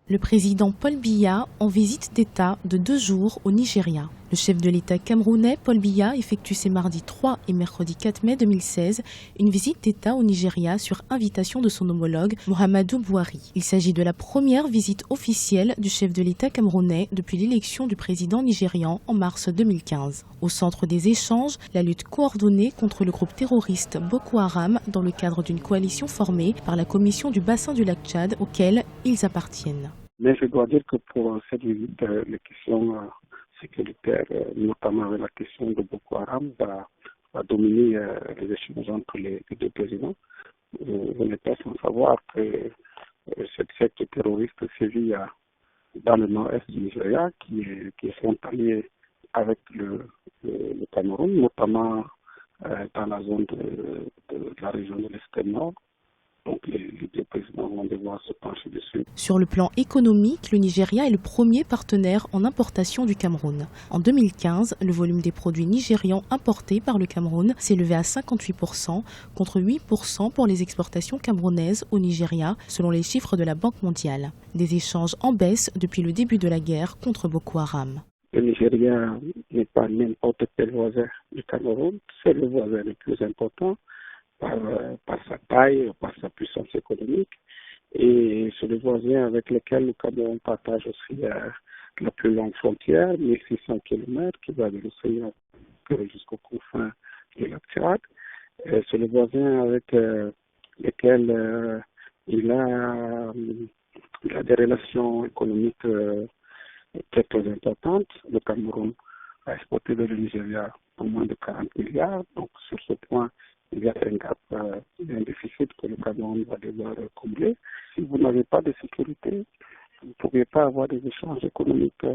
Le président Paul Biya en visite d'État de 2 jours au Nigeria. Le chef de l'État camerounais, Paul Biya, effectue ces mardis 3 et mercredi 4 mai 2016 une visite d'État au Nigeria sur invitation de son homologue Muhammadu Buhari. Il s'agit de la première visite officielle du chef de l'État camerounais depuis l'élection du président nigérian en mars 2015. Au centre des échanges, la lutte coordonnée contre le groupe terroriste Boko Haram dans le cadre d'une coalition formée par la commission du bassin du lac Tchad auquel ils appartiennent. Mais je dois dire que pour cette visite, les questions sécuritaires, notamment avec la question de Boko Haram, va dominer les échanges entre les deux présidents. Vous n'êtes pas sans savoir que cette secte terroriste sévit dans le nord-est du Nigeria, qui est frontalier avec le Cameroun, notamment dans la zone de la région de l'extrême nord. Donc les deux présidents vont devoir se pencher dessus. Sur le plan économique, le Nigeria est le premier partenaire en importation du Cameroun. En 2015, le volume des produits nigérians importés par le Cameroun s'est élevé à 58% contre 8% pour les exportations camerounaises au Nigeria, selon les chiffres de la Banque mondiale. Des échanges en baisse depuis le début de la guerre contre Boko Haram. Le Nigeria n'est pas n'importe quel voisin du Cameroun, c'est le voisin le plus important. Par sa taille, par sa puissance économique, et c'est le voisin avec lequel le Cameroun partage aussi la plus longue frontière, 1600 km, qui va de l'océan jusqu'aux confins du lac Tchad. C'est le voisin avec lequel il a des relations économiques très très importantes. Le Cameroun a exporté vers le Nigeria pour moins de 40 milliards, donc sur ce point, il y a un gap, un déficit que le Cameroun va devoir combler. Si vous n'avez pas de sécurité, vous ne pourriez pas avoir des échanges économiques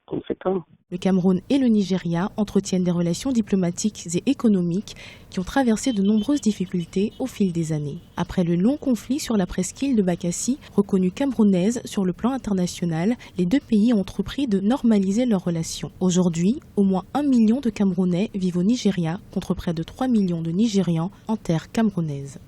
conséquents. Le Cameroun et le Nigeria entretiennent des relations diplomatiques et économiques qui ont traversé de nombreuses difficultés au fil des années. Après le long conflit sur la presqu'île de Bakassi, reconnue camerounaise sur le plan international, les deux pays ont entrepris de normaliser leurs relations. Aujourd'hui, au moins 1 million de Camerounais vivent au Nigeria contre près de 3 millions de Nigérians en terre camerounaise.